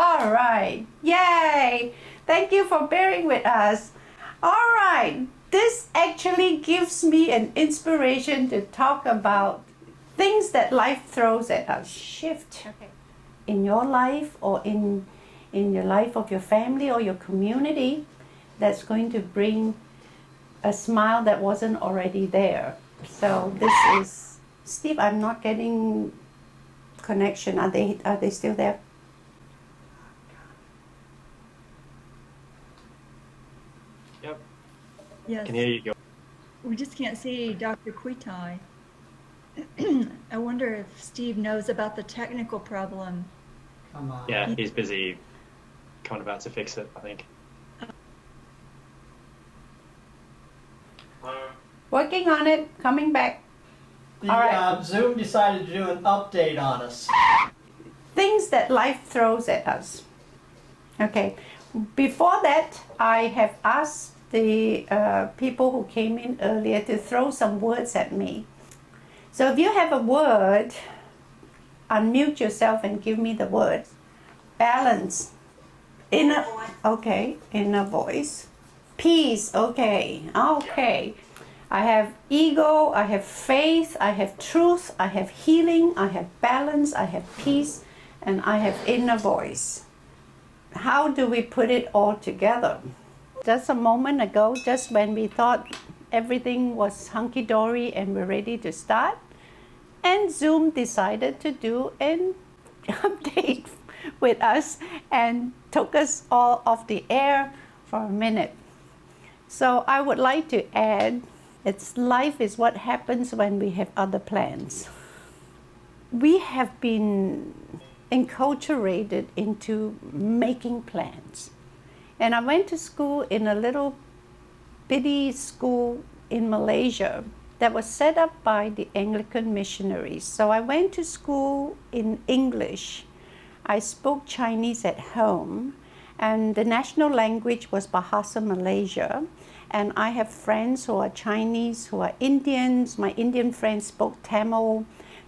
All right. Yay. Thank you for bearing with us. All right. This actually gives me an inspiration to talk about things that life throws at us. Shift in your life or in your life of your family or your community that's going to bring a smile that wasn't already there. So this is Steve. I'm not getting connection. Are they still there? Yep. Yes. Can hear you go. We just can't see Dr. Kweethai. I wonder if Steve knows about the technical problem. Come on. Yeah, he's busy coming about to fix it, I think. Working on it, coming back. The All right. Zoom decided to do an update on us. Things that life throws at us. Okay. Before that, I have asked the people who came in earlier to throw some words at me. So if you have a word, unmute yourself and give me the word. Balance. Inner voice. Peace. Okay. I have ego, I have faith, I have truth, I have healing, I have balance, I have peace, and I have inner voice. How do we put it all together? Just a moment ago, just when we thought everything was hunky-dory and we're ready to start, and Zoom decided to do an update with us and took us all off the air for a minute. So I would like to add, life is what happens when we have other plans. We have been enculturated into making plans. And I went to school in a little bitty school in Malaysia that was set up by the Anglican missionaries. So I went to school in English. I spoke Chinese at home, and the national language was Bahasa Malaysia. And I have friends who are Chinese, who are Indians. My Indian friends spoke Tamil.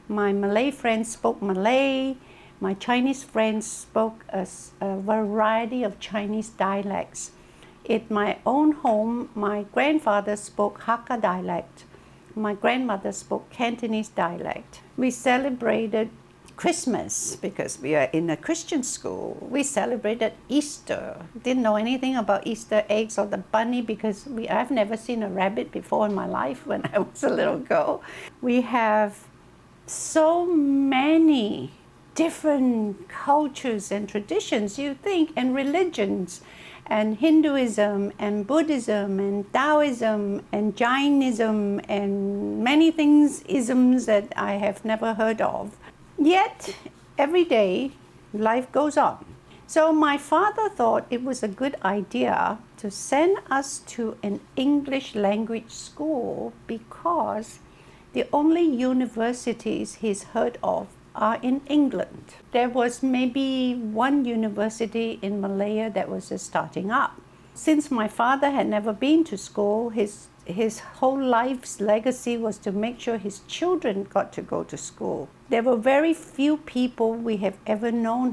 My Malay friends spoke Malay. My Chinese friends spoke a variety of Chinese dialects. In my own home, my grandfather spoke Hakka dialect. My grandmother spoke Cantonese dialect. We celebrated Christmas because we are in a Christian school. We celebrated Easter. Didn't know anything about Easter eggs or the bunny because I've never seen a rabbit before in my life when I was a little girl. We have so many different cultures and traditions, you think, and religions, and Hinduism and Buddhism and Taoism and Jainism and many things, isms that I have never heard of. Yet, every day, life goes on. So my father thought it was a good idea to send us to an English language school because the only universities he's heard of are in England. There was maybe one university in Malaya that was just starting up. Since my father had never been to school, his whole life's legacy was to make sure his children got to go to school. There were very few people we have ever known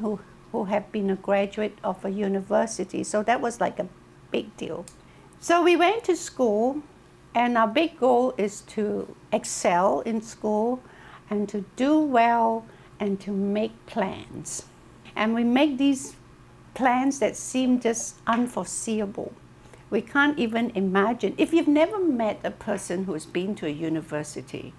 who have been a graduate of a university, so that was like a big deal. So we went to school, and our big goal is to excel in school and to do well and to make plans. And we make these plans that seem just unforeseeable. We can't even imagine. If you've never met a person who's been to a university,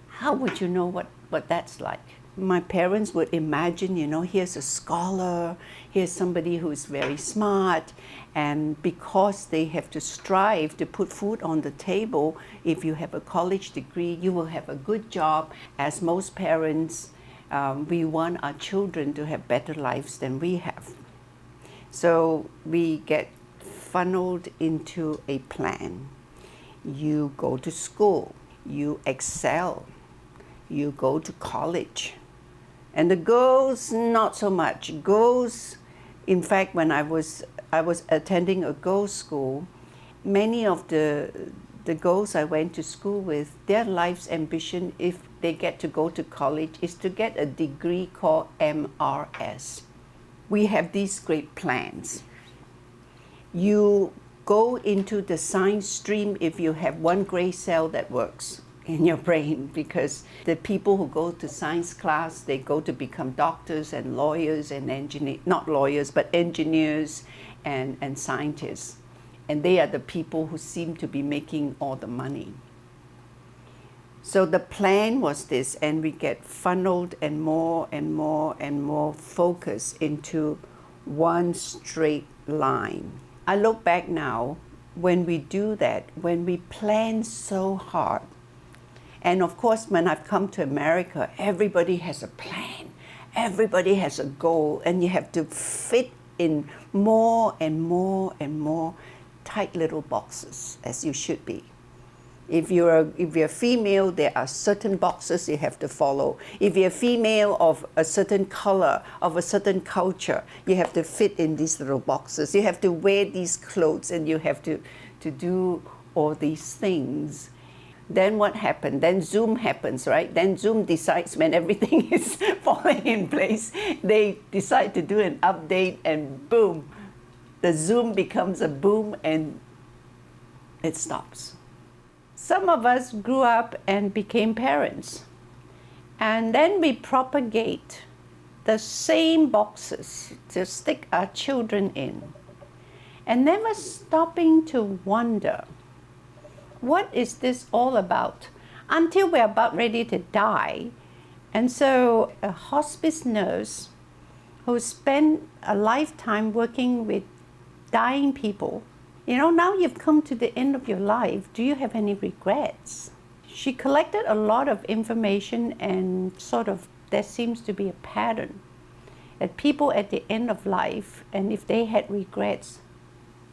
how would you know what that's like? My parents would imagine, here's a scholar, here's somebody who's very smart, and because they have to strive to put food on the table, if you have a college degree, you will have a good job. As most parents, we want our children to have better lives than we have. So we get funneled into a plan. You go to school, you excel, you go to college. And the girls, not so much. Girls, in fact, when I was attending a girls' school, many of the girls I went to school with, their life's ambition, if they get to go to college, is to get a degree called MRS, we have these great plans. You go into the science stream if you have one gray cell that works in your brain, because the people who go to science class, they go to become doctors and lawyers and engineers, not lawyers, but engineers and scientists. And they are the people who seem to be making all the money. So the plan was this, and we get funneled and more and more and more focus into one straight line. I look back now, when we do that, when we plan so hard, and of course when I've come to America, everybody has a plan, everybody has a goal, and you have to fit in more and more and more tight little boxes, as you should be. If you're female, there are certain boxes you have to follow. If you're female of a certain color, of a certain culture, you have to fit in these little boxes. You have to wear these clothes, and you have to do all these things. Then what happened? Then Zoom happens, right? Then Zoom decides when everything is falling in place, they decide to do an update, and boom, the Zoom becomes a boom and it stops. Some of us grew up and became parents. And then we propagate the same boxes to stick our children in, and never stopping to wonder, what is this all about? Until we're about ready to die. And so a hospice nurse who spent a lifetime working with dying people, now you've come to the end of your life. Do you have any regrets? She collected a lot of information, and there seems to be a pattern that people at the end of life, and if they had regrets,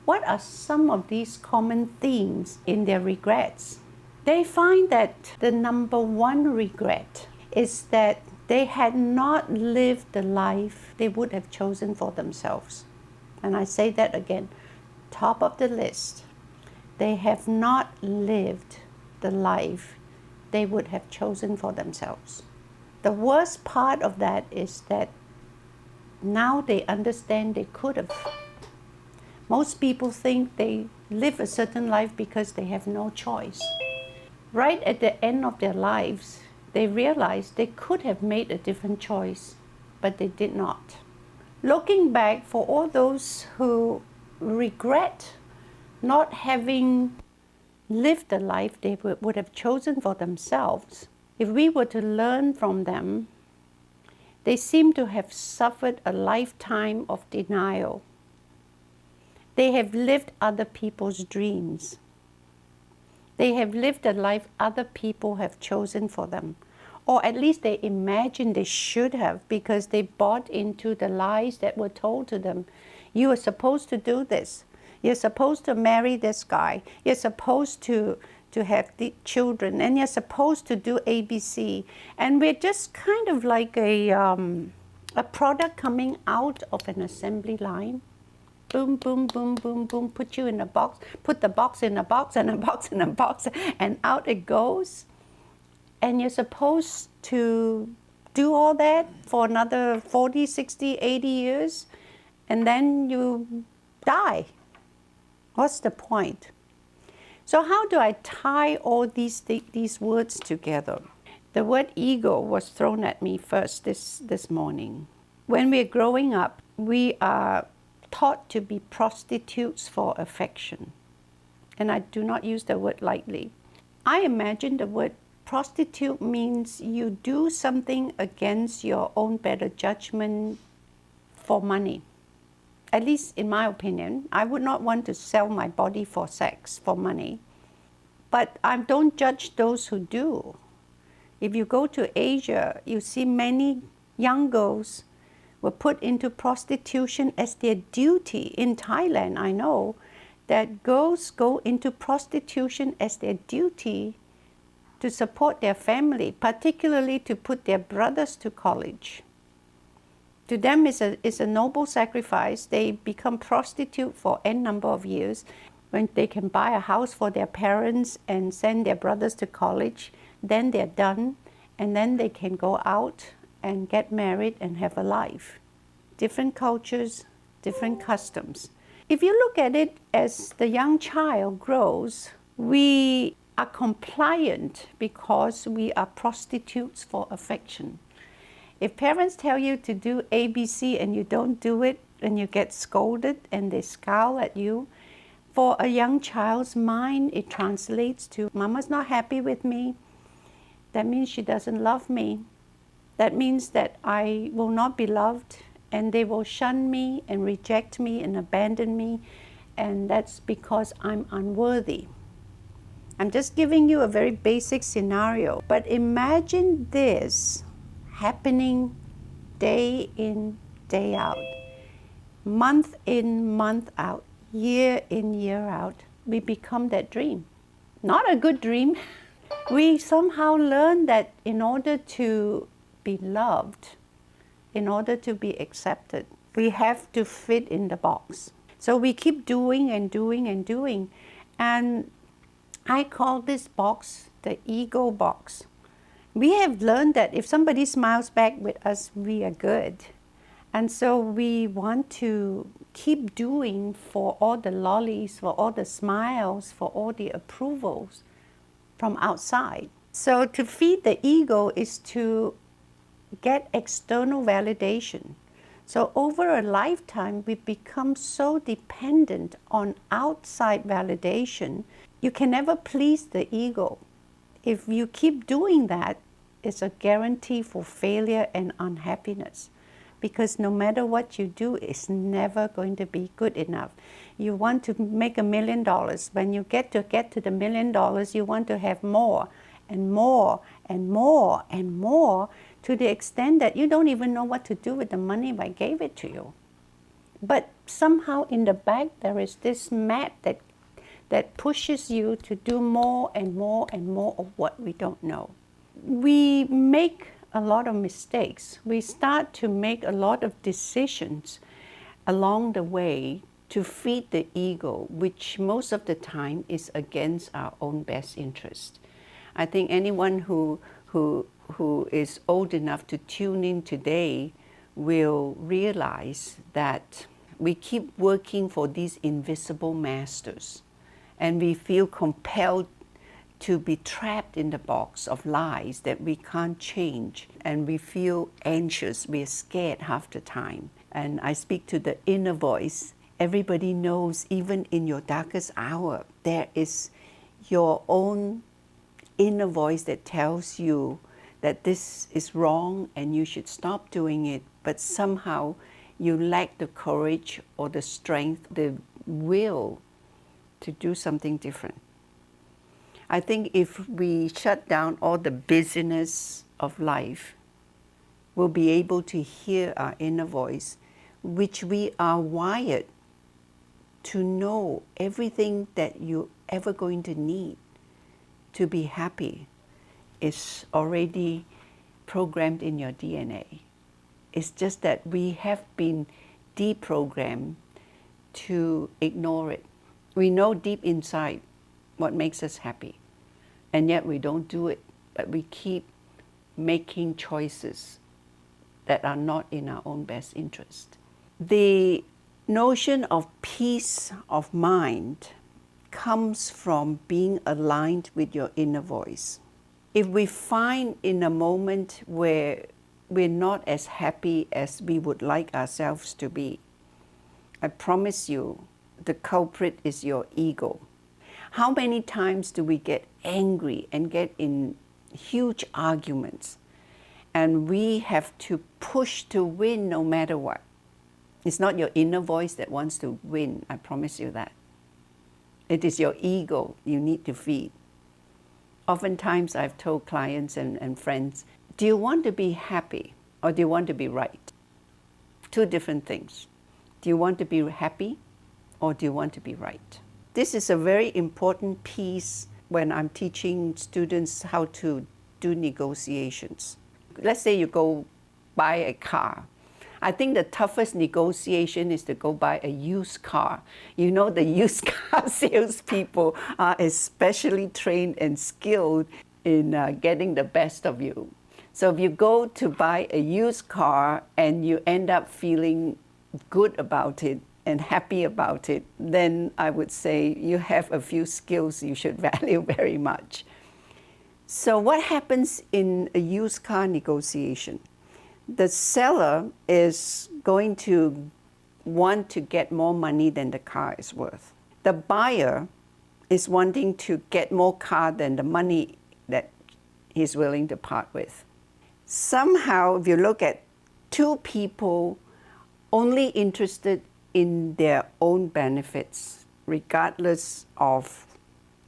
what are some of these common themes in their regrets? They find that the number one regret is that they had not lived the life they would have chosen for themselves. And I say that again. Top of the list, they have not lived the life they would have chosen for themselves. The worst part of that is that now they understand they could have. Most people think they live a certain life because they have no choice. Right at the end of their lives, they realize they could have made a different choice, but they did not. Looking back, for all those who regret not having lived the life they would have chosen for themselves, if we were to learn from them, they seem to have suffered a lifetime of denial. They have lived other people's dreams. They have lived a life other people have chosen for them. Or at least they imagine they should have, because they bought into the lies that were told to them. You are supposed to do this. You're supposed to marry this guy. You're supposed to have the children, and you're supposed to do ABC. And we're just kind of like a product coming out of an assembly line. Boom, boom, boom, boom, boom, put you in a box, put the box in a box, and a box in a box, and out it goes. And you're supposed to do all that for another 40, 60, 80 years, and then you die. What's the point? So how do I tie all these words together? The word ego was thrown at me first this morning. When we're growing up, we are taught to be prostitutes for affection. And I do not use the word lightly. I imagine the word prostitute means you do something against your own better judgment for money. At least in my opinion, I would not want to sell my body for sex, for money. But I don't judge those who do. If you go to Asia, you see many young girls were put into prostitution as their duty. In Thailand, I know that girls go into prostitution as their duty to support their family, particularly to put their brothers to college. To them, it's a noble sacrifice. They become prostitute for n number of years. When they can buy a house for their parents and send their brothers to college, then they're done, and then they can go out and get married and have a life. different cultures, different customs. If you look at it as the young child grows, we are compliant because we are prostitutes for affection. If parents tell you to do ABC and you don't do it, and you get scolded and they scowl at you, for a young child's mind, it translates to, Mama's not happy with me. That means she doesn't love me. That means that I will not be loved, and they will shun me and reject me and abandon me, and that's because I'm unworthy. I'm just giving you a very basic scenario, but imagine this happening day in, day out, month in, month out, year in, year out. We become that dream. Not a good dream. We somehow learn that in order to be loved, in order to be accepted, we have to fit in the box. So we keep doing and doing and doing. And I call this box the ego box. We have learned that if somebody smiles back with us, we are good. And so we want to keep doing for all the lollies, for all the smiles, for all the approvals from outside. So to feed the ego is to get external validation. So over a lifetime, we become so dependent on outside validation, you can never please the ego. If you keep doing that, it's a guarantee for failure and unhappiness. Because no matter what you do, it's never going to be good enough. You want to make $1 million. When you get to the $1 million, you want to have more and more and more and more, to the extent that you don't even know what to do with the money if I gave it to you. But somehow in the back, there is this mat that pushes you to do more and more and more of what we don't know. We make a lot of mistakes. We start to make a lot of decisions along the way to feed the ego, which most of the time is against our own best interest. I think anyone who is old enough to tune in today will realize that we keep working for these invisible masters, and we feel compelled to be trapped in the box of lies that we can't change, and we feel anxious, we're scared half the time. And I speak to the inner voice. Everybody knows, even in your darkest hour, there is your own inner voice that tells you that this is wrong and you should stop doing it, but somehow you lack the courage or the strength, the will to do something different. I think if we shut down all the busyness of life, we'll be able to hear our inner voice, which we are wired to know everything that you're ever going to need to be happy is already programmed in your DNA. It's just that we have been deprogrammed to ignore it. We know deep inside what makes us happy, and yet we don't do it, but we keep making choices that are not in our own best interest. The notion of peace of mind comes from being aligned with your inner voice. If we find in a moment where we're not as happy as we would like ourselves to be, I promise you, the culprit is your ego. How many times do we get angry and get in huge arguments, and we have to push to win no matter what? It's not your inner voice that wants to win, I promise you that. It is your ego you need to feed. Oftentimes I've told clients and friends, do you want to be happy or do you want to be right? Two different things. Do you want to be happy or do you want to be right? This is a very important piece when I'm teaching students how to do negotiations. Let's say you go buy a car. I think the toughest negotiation is to go buy a used car. You know, the used car salespeople are especially trained and skilled in getting the best of you. So if you go to buy a used car and you end up feeling good about it and happy about it, then I would say you have a few skills you should value very much. So what happens in a used car negotiation? The seller is going to want to get more money than the car is worth. The buyer is wanting to get more car than the money that he's willing to part with. Somehow, if you look at two people only interested in their own benefits, regardless of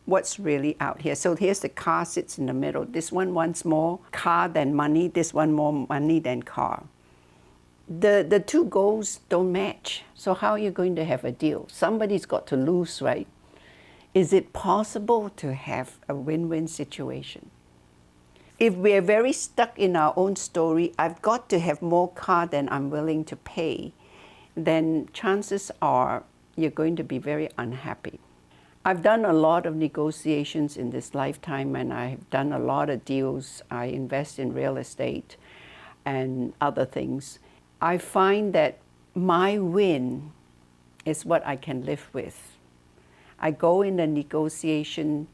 what's really out here. So here's the car sits in the middle. This one wants more car than money. This one more money than car. The two goals don't match. So how are you going to have a deal? Somebody's got to lose, right? Is it possible to have a win-win situation? If we're very stuck in our own story, I've got to have more car than I'm willing to pay, then chances are you're going to be very unhappy. I've done a lot of negotiations in this lifetime, and I've done a lot of deals. I invest in real estate and other things. I find that my win is what I can live with. I go in a negotiation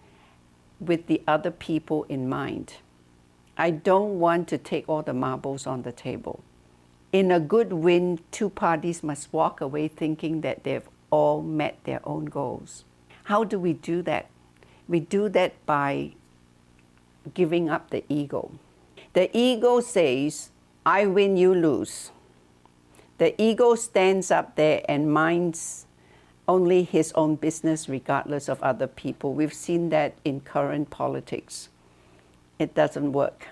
with the other people in mind. I don't want to take all the marbles on the table. In a good win, two parties must walk away thinking that they've all met their own goals. How do we do that? We do that by giving up the ego. The ego says, I win, you lose. The ego stands up there and minds only his own business regardless of other people. We've seen that in current politics. It doesn't work.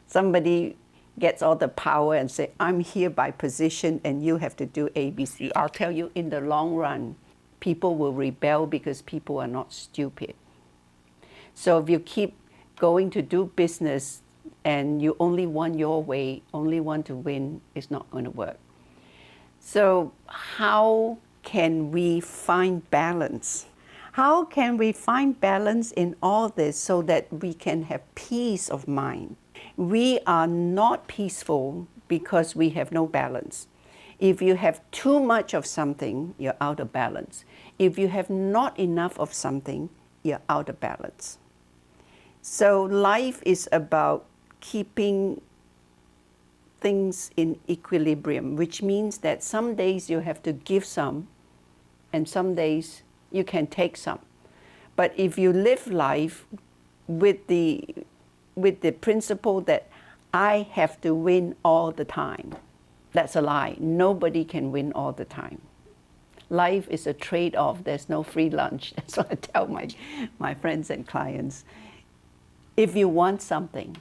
Somebody gets all the power and say, I'm here by position and you have to do ABC. I'll tell you, in the long run, people will rebel because people are not stupid. So if you keep going to do business and you only want your way, only want to win, it's not going to work. So how can we find balance? How can we find balance in all this so that we can have peace of mind? We are not peaceful because we have no balance. If you have too much of something, you're out of balance. If you have not enough of something, you're out of balance. So life is about keeping things in equilibrium, which means that some days you have to give some, and some days you can take some. But if you live life with the principle that I have to win all the time, that's a lie. Nobody can win all the time. Life is a trade-off. There's no free lunch. That's what I tell my friends and clients. If you want something,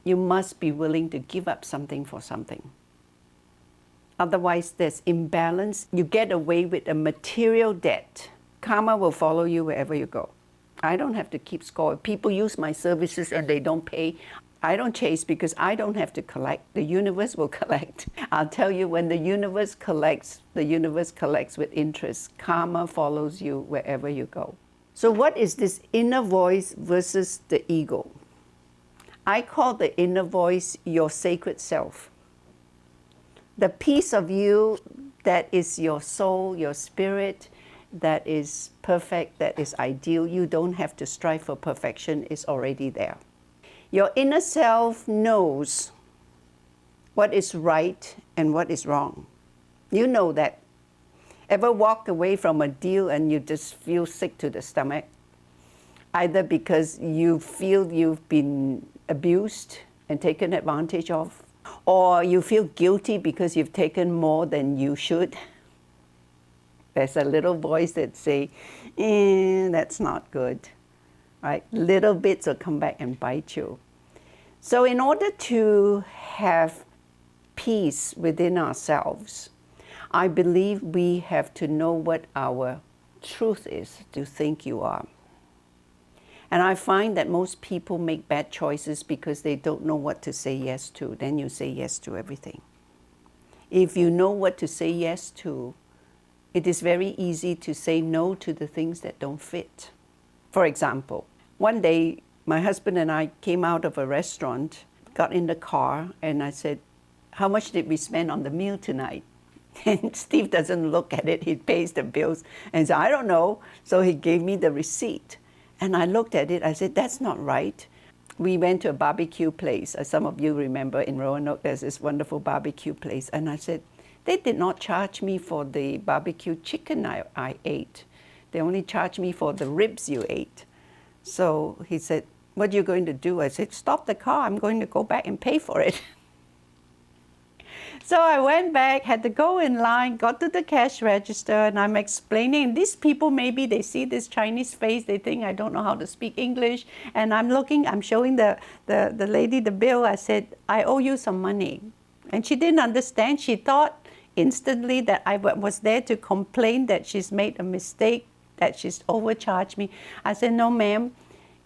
you must be willing to give up something for something. Otherwise, there's imbalance. You get away with a material debt. Karma will follow you wherever you go. I don't have to keep score. People use my services and they don't pay. I don't chase because I don't have to collect. The universe will collect. I'll tell you, when the universe collects with interest. Karma follows you wherever you go. So what is this inner voice versus the ego? I call the inner voice your sacred self. The piece of you that is your soul, your spirit, that is perfect, that is ideal. You don't have to strive for perfection. It's already there. Your inner self knows what is right and what is wrong. You know that. Ever walked away from a deal and you just feel sick to the stomach? Either because you feel you've been abused and taken advantage of, or you feel guilty because you've taken more than you should. There's a little voice that say, that's not good. Right? Little bits will come back and bite you. So in order to have peace within ourselves, I believe we have to know what our truth is to think you are. And I find that most people make bad choices because they don't know what to say yes to. Then you say yes to everything. If you know what to say yes to, it is very easy to say no to the things that don't fit. For example, one day my husband and I came out of a restaurant. got in the car and I said, how much did we spend on the meal tonight? And Steve doesn't look at it, he pays the bills and said, I don't know. So he gave me the receipt. And I looked at it, I said, that's not right. We went to a barbecue place. As some of you remember, in Roanoke, there's this wonderful barbecue place. And I said, they did not charge me for the barbecue chicken I ate. They only charged me for the ribs you ate. So he said, what are you going to do? I said, stop the car, I'm going to go back and pay for it. So I went back, had to go in line, got to the cash register, and I'm explaining. These people, maybe they see this Chinese face, they think I don't know how to speak English. And I'm showing the lady the bill. I said, I owe you some money. And she didn't understand. She thought instantly that I was there to complain that she's made a mistake, that she's overcharged me. I said, no, ma'am,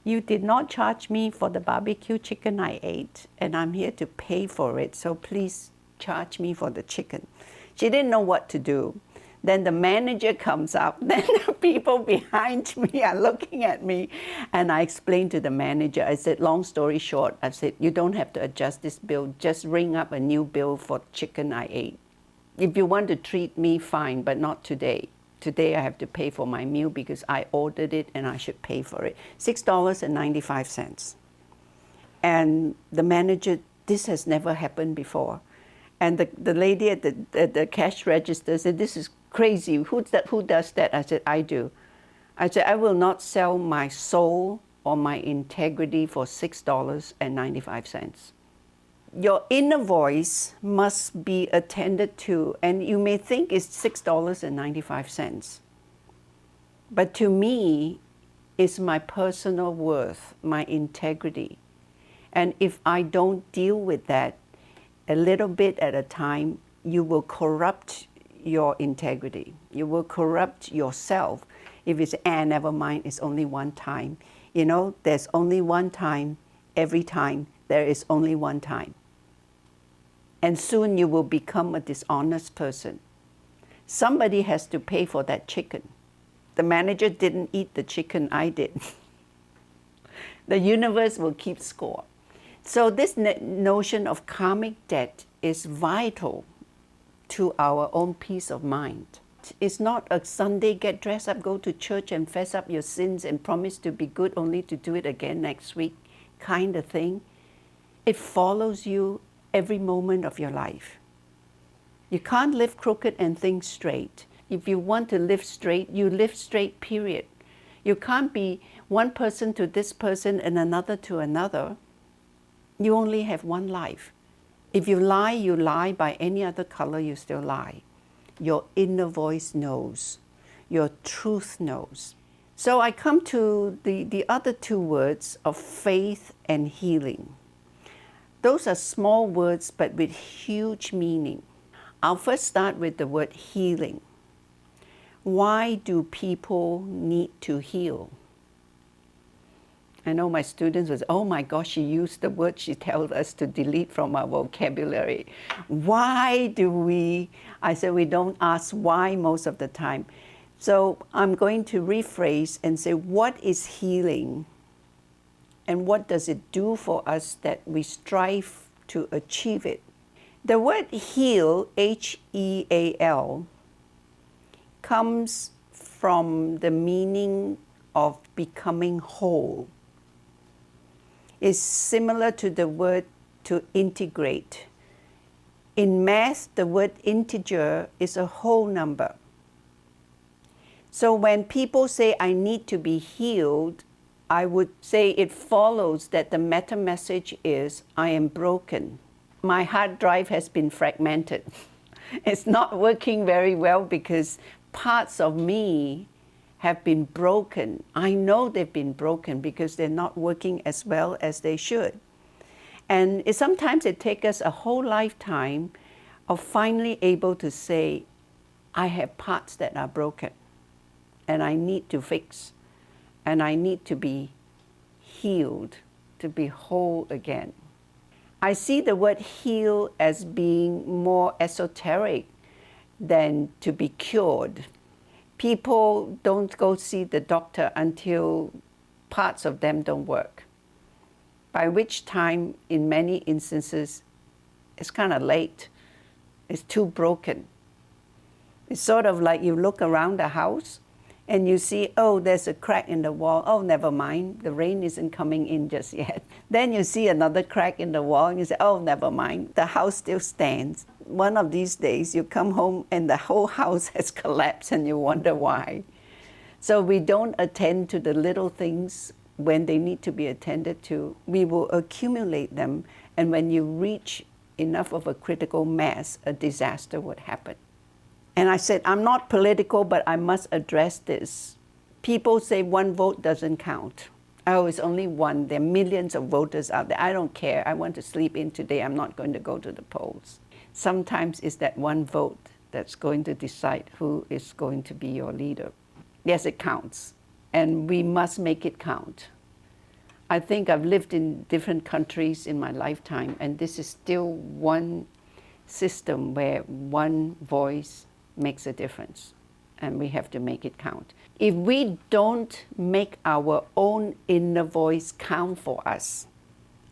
you did not charge me for the barbecue chicken I ate, and I'm here to pay for it, so please charge me for the chicken. She didn't know what to do. Then the manager comes up, then the people behind me are looking at me, and I explained to the manager, I said, long story short, I said, you don't have to adjust this bill, just ring up a new bill for chicken I ate. If you want to treat me, fine, but not today. Today I have to pay for my meal because I ordered it and I should pay for it. $6.95. And the manager, this has never happened before. And the lady at the cash register said, this is crazy. Who does that? I said, I do. I said, I will not sell my soul or my integrity for $6.95. Your inner voice must be attended to, and you may think it's $6.95. But to me, it's my personal worth, my integrity. And if I don't deal with that a little bit at a time, you will corrupt your integrity. You will corrupt yourself. If it's, never mind, it's only one time. You know, there's only one time, every time, there is only one time. And soon you will become a dishonest person. Somebody has to pay for that chicken. The manager didn't eat the chicken, I did. The universe will keep score. So this notion of karmic debt is vital to our own peace of mind. It's not a Sunday get dressed up, go to church and fess up your sins and promise to be good only to do it again next week kind of thing. It follows you every moment of your life. You can't live crooked and think straight. If you want to live straight, you live straight, period. You can't be one person to this person and another to another. You only have one life. If you lie by any other color, you still lie. Your inner voice knows. Your truth knows. So I come to the other two words of faith and healing. Those are small words, but with huge meaning. I'll first start with the word healing. Why do people need to heal? I know my students was, oh my gosh, she used the word she tells us to delete from our vocabulary. Why do we? I said, we don't ask why most of the time. So I'm going to rephrase and say, what is healing? And what does it do for us that we strive to achieve it? The word heal, H-E-A-L, comes from the meaning of becoming whole. It's similar to the word to integrate. In math, the word integer is a whole number. So when people say, I need to be healed, I would say it follows that the meta message is, I am broken. My hard drive has been fragmented. It's not working very well because parts of me have been broken. I know they've been broken because they're not working as well as they should. And sometimes it takes us a whole lifetime of finally able to say, I have parts that are broken and I need to fix and I need to be healed, to be whole again. I see the word heal as being more esoteric than to be cured. People don't go see the doctor until parts of them don't work. by which time, in many instances, it's kind of late. It's too broken. It's sort of like you look around the house and you see, oh, there's a crack in the wall. Oh, never mind, the rain isn't coming in just yet. Then you see another crack in the wall and you say, oh, never mind, the house still stands. One of these days you come home and the whole house has collapsed and you wonder why. So we don't attend to the little things when they need to be attended to. We will accumulate them, and when you reach enough of a critical mass, a disaster would happen. And I said, I'm not political, but I must address this. People say one vote doesn't count. Oh, it's only one. There are millions of voters out there. I don't care. I want to sleep in today. I'm not going to go to the polls. Sometimes it's that one vote that's going to decide who is going to be your leader. Yes, it counts. And we must make it count. I think I've lived in different countries in my lifetime, and this is still one system where one voice makes a difference, and we have to make it count. If we don't make our own inner voice count for us,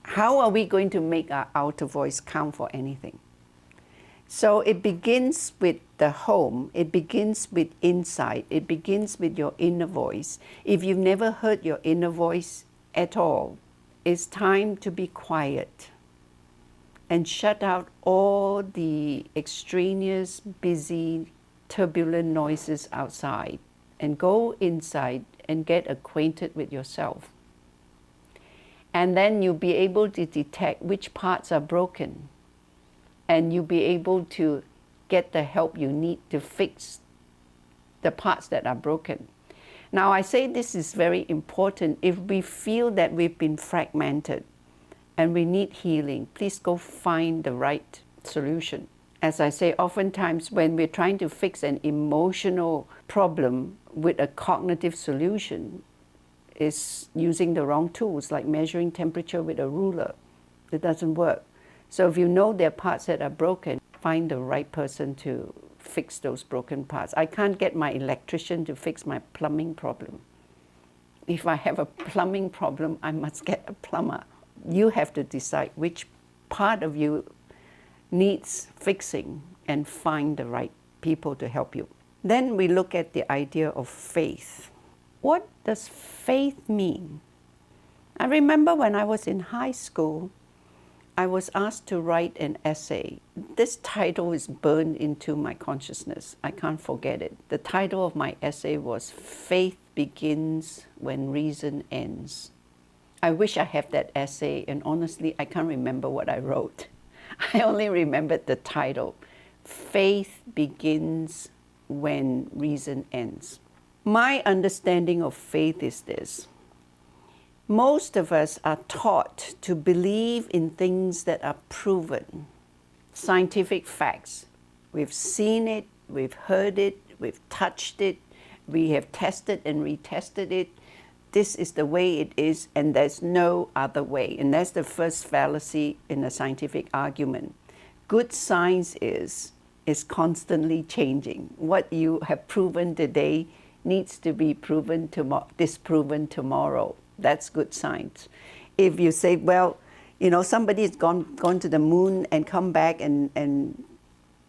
how are we going to make our outer voice count for anything? So it begins with the home, it begins with insight, it begins with your inner voice. If you've never heard your inner voice at all, it's time to be quiet and shut out all the extraneous, busy, turbulent noises outside and go inside and get acquainted with yourself. And then you'll be able to detect which parts are broken, and you'll be able to get the help you need to fix the parts that are broken. Now, I say this is very important. If we feel that we've been fragmented and we need healing, please go find the right solution. As I say, oftentimes when we're trying to fix an emotional problem with a cognitive solution, is using the wrong tools, like measuring temperature with a ruler. It doesn't work. So if you know there are parts that are broken, find the right person to fix those broken parts. I can't get my electrician to fix my plumbing problem. If I have a plumbing problem, I must get a plumber. You have to decide which part of you needs fixing and find the right people to help you. Then we look at the idea of faith. What does faith mean? I remember when I was in high school, I was asked to write an essay. This title is burned into my consciousness. I can't forget it. The title of my essay was Faith Begins When Reason Ends. I wish I had that essay, and honestly, I can't remember what I wrote. I only remembered the title, Faith Begins When Reason Ends. My understanding of faith is this. Most of us are taught to believe in things that are proven, scientific facts. We've seen it, we've heard it, we've touched it, we have tested and retested it. This is the way it is, and there's no other way. And that's the first fallacy in a scientific argument. Good science is constantly changing. What you have proven today needs to be disproven tomorrow. That's good science. If you say, well, you know, somebody's gone to the moon and come back and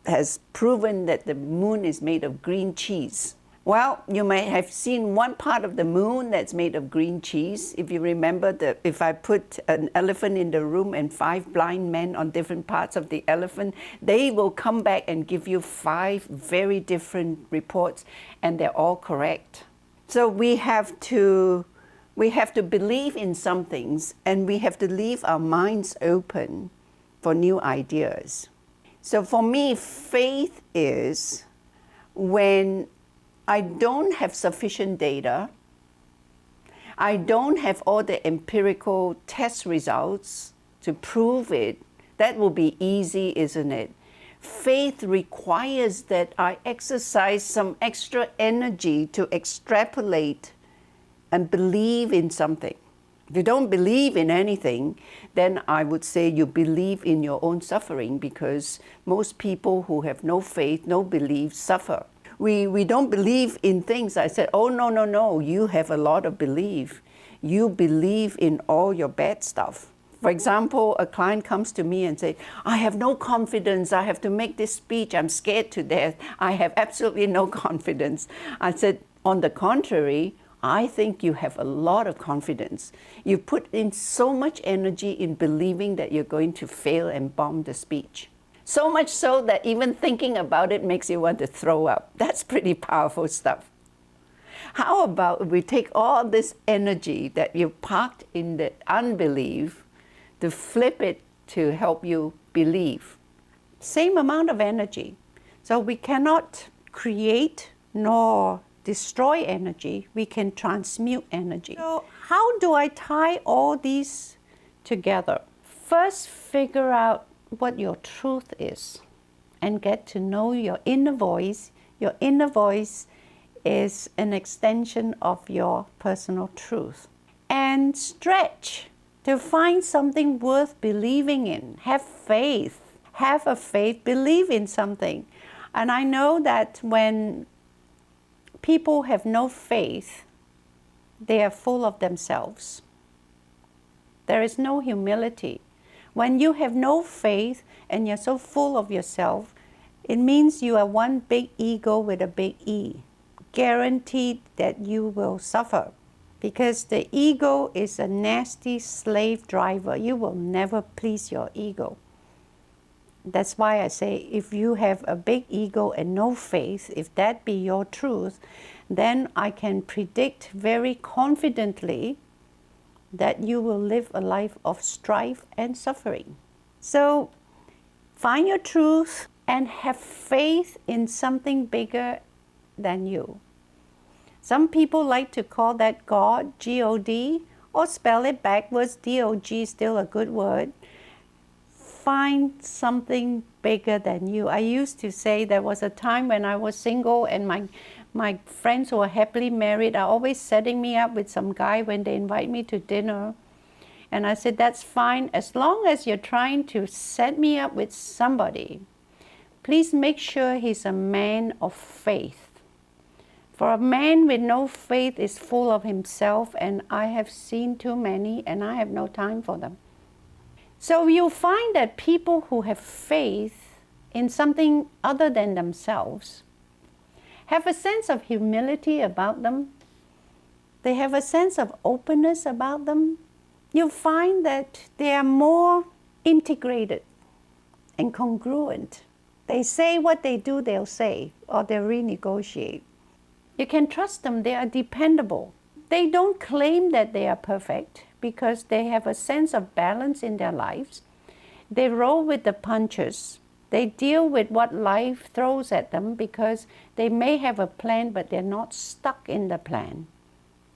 has proven that the moon is made of green cheese. Well, you may have seen one part of the moon that's made of green cheese. If you remember, if I put an elephant in the room and 5 blind men on different parts of the elephant, they will come back and give you 5 very different reports, and they're all correct. So we have to believe in some things, and we have to leave our minds open for new ideas. So for me, faith is when I don't have sufficient data, I don't have all the empirical test results to prove it. That will be easy, isn't it? Faith requires that I exercise some extra energy to extrapolate and believe in something. If you don't believe in anything, then I would say you believe in your own suffering, because most people who have no faith, no belief, suffer. We don't believe in things. I said, oh, no, you have a lot of belief. You believe in all your bad stuff. For example, a client comes to me and says, I have no confidence, I have to make this speech, I'm scared to death, I have absolutely no confidence. I said, on the contrary, I think you have a lot of confidence. You put in so much energy in believing that you're going to fail and bomb the speech. So much so that even thinking about it makes you want to throw up. That's pretty powerful stuff. How about we take all this energy that you parked in the unbelief to flip it to help you believe? Same amount of energy. So we cannot create nor destroy energy, we can transmute energy. So how do I tie all these together? First, figure out what your truth is and get to know your inner voice. Your inner voice is an extension of your personal truth. And stretch to find something worth believing in. Have faith. Have a faith, believe in something. And I know that when people have no faith, they are full of themselves. There is no humility. When you have no faith and you're so full of yourself, it means you are one big ego with a big E. Guaranteed that you will suffer, because the ego is a nasty slave driver. You will never please your ego. That's why I say, if you have a big ego and no faith, if that be your truth, then I can predict very confidently that you will live a life of strife and suffering. So find your truth and have faith in something bigger than you. Some people like to call that God, G-O-D, or spell it backwards, D-O-G, still a good word. Find something bigger than you. I used to say there was a time when I was single and my friends who were happily married are always setting me up with some guy when they invite me to dinner. And I said, that's fine, as long as you're trying to set me up with somebody, please make sure he's a man of faith. For a man with no faith is full of himself, and I have seen too many, and I have no time for them. So you'll find that people who have faith in something other than themselves have a sense of humility about them. They have a sense of openness about them. You'll find that they are more integrated and congruent. They say what they do, they'll say, or they'll renegotiate. You can trust them, they are dependable. They don't claim that they are perfect because they have a sense of balance in their lives. They roll with the punches. They deal with what life throws at them because they may have a plan, but they're not stuck in the plan.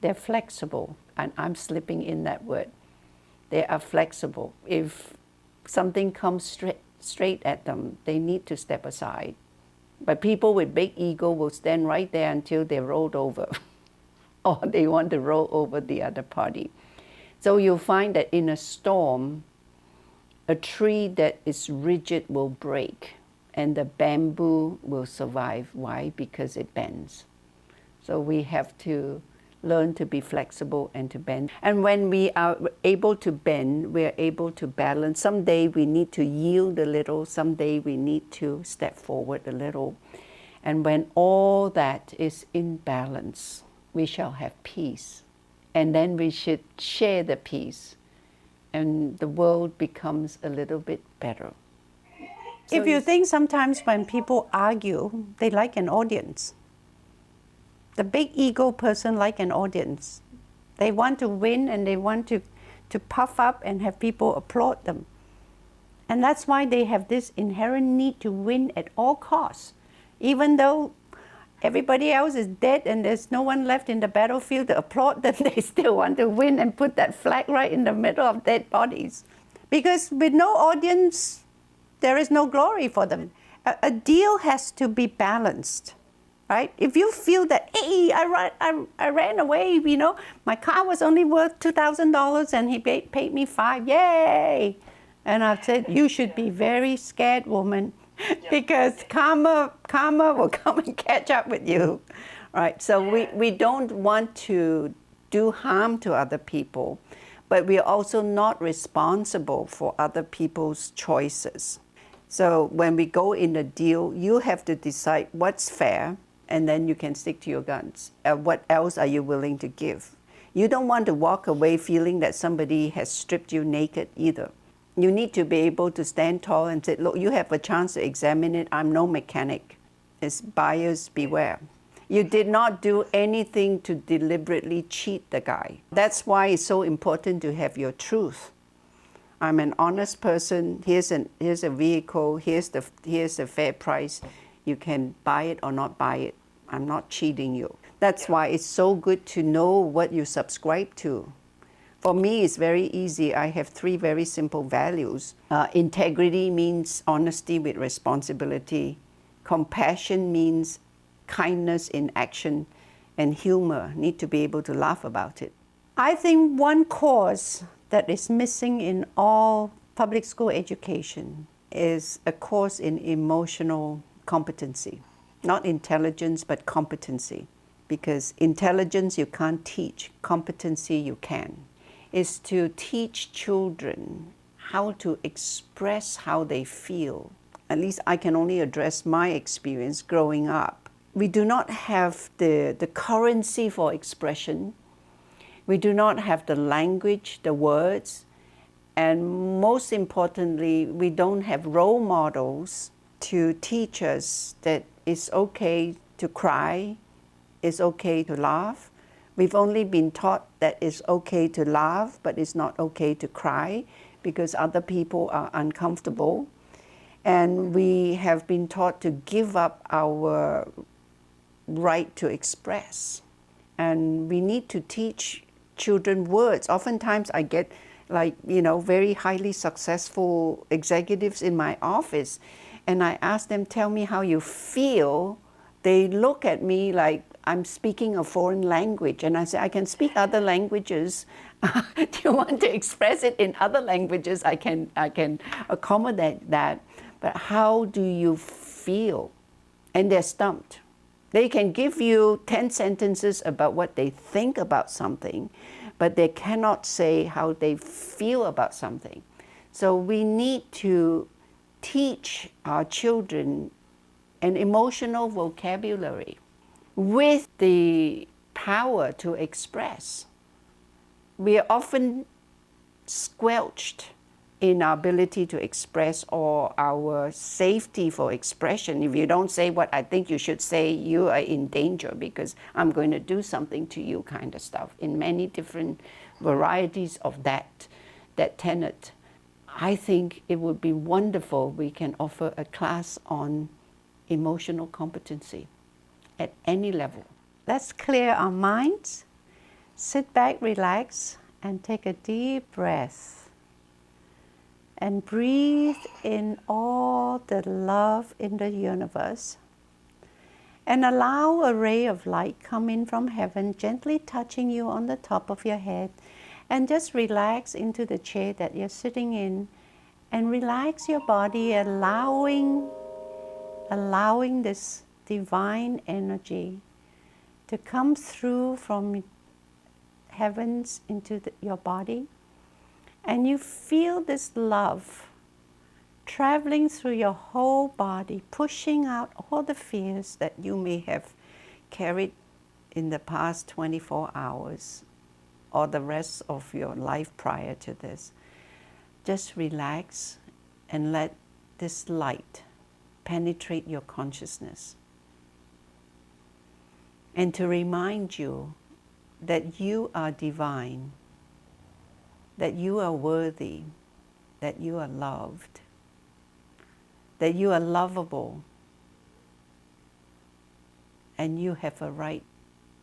They're flexible, and I'm slipping in that word. They are flexible. If something comes straight at them, they need to step aside. But people with big ego will stand right there until they're rolled over or they want to roll over the other party. So you'll find that in a storm, a tree that is rigid will break and the bamboo will survive. Why? Because it bends. So we have to learn to be flexible and to bend. And when we are able to bend, we're able to balance. Someday we need to yield a little, someday we need to step forward a little. And when all that is in balance, we shall have peace. And then we should share the peace, and the world becomes a little bit better. If you think sometimes when people argue, they like an audience. The big ego person like an audience. They want to win and they want to puff up and have people applaud them. And that's why they have this inherent need to win at all costs. Even though everybody else is dead and there's no one left in the battlefield to applaud them, they still want to win and put that flag right in the middle of dead bodies. Because with no audience, there is no glory for them. A deal has to be balanced. Right? If you feel that, hey, I ran away, you know, my car was only worth $2,000 and he paid me $5,000, yay! And I said, you should be very scared, woman, because karma will come and catch up with you. Right? So we don't want to do harm to other people, but we are also not responsible for other people's choices. So when we go in a deal, you have to decide what's fair, and then you can stick to your guns. What else are you willing to give? You don't want to walk away feeling that somebody has stripped you naked either. You need to be able to stand tall and say, look, you have a chance to examine it. I'm no mechanic. It's buyers beware. You did not do anything to deliberately cheat the guy. That's why it's so important to have your truth. I'm an honest person. Here's a vehicle. Here's the fair price. You can buy it or not buy it. I'm not cheating you. That's why it's so good to know what you subscribe to. For me, it's very easy. I have 3 very simple values. Integrity means honesty with responsibility. Compassion means kindness in action. And humor, need to be able to laugh about it. I think one course that is missing in all public school education is a course in emotional competency. Not intelligence, but competency. Because intelligence you can't teach, competency you can. Is to teach children how to express how they feel. At least I can only address my experience growing up. We do not have the currency for expression. We do not have the language, the words, and most importantly, we don't have role models to teach us that it's okay to cry, it's okay to laugh. We've only been taught that it's okay to laugh, but it's not okay to cry because other people are uncomfortable. And we have been taught to give up our right to express. And we need to teach children words. Oftentimes I get very highly successful executives in my office, and I ask them, tell me how you feel. They look at me like I'm speaking a foreign language, and I say, I can speak other languages. Do you want to express it in other languages? I can accommodate that. But how do you feel? And they're stumped. They can give you 10 sentences about what they think about something, but they cannot say how they feel about something. So we need to teach our children an emotional vocabulary with the power to express. We are often squelched in our ability to express or our safety for expression. If you don't say what I think you should say, you are in danger because I'm going to do something to you, kind of stuff, in many different varieties of that tenet. I think it would be wonderful we can offer a class on emotional competency at any level. Let's clear our minds, sit back, relax, and take a deep breath. And breathe in all the love in the universe. And allow a ray of light come in from heaven, gently touching you on the top of your head. And just relax into the chair that you're sitting in. And relax your body, allowing this divine energy to come through from heavens into your body. And you feel this love traveling through your whole body, pushing out all the fears that you may have carried in the past 24 hours or the rest of your life prior to this. Just relax and let this light penetrate your consciousness. And to remind you that you are divine, that you are worthy, that you are loved, that you are lovable, and you have a right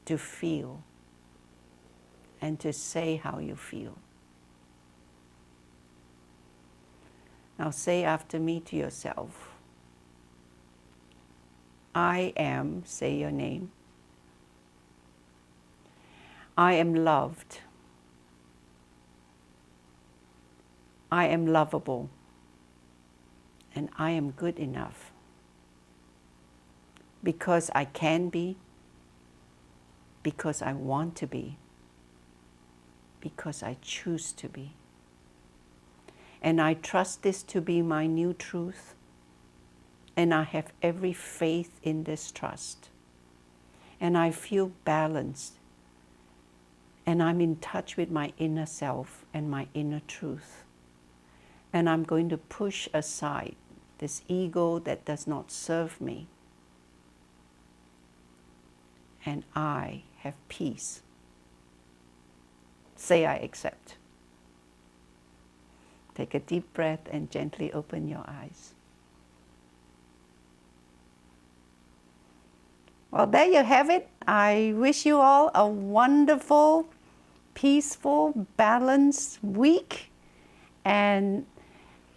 to feel and to say how you feel. Now say after me to yourself, I am, say your name, I am loved. I am lovable, and I am good enough because I can be, because I want to be, because I choose to be. And I trust this to be my new truth. And I have every faith in this trust. And I feel balanced. And I'm in touch with my inner self and my inner truth. And I'm going to push aside this ego that does not serve me. And I have peace. Say, I accept. Take a deep breath and gently open your eyes. Well, there you have it. I wish you all a wonderful, peaceful, balanced week, and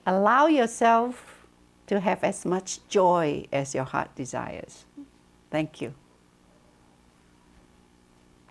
allow yourself to have as much joy as your heart desires. Thank you.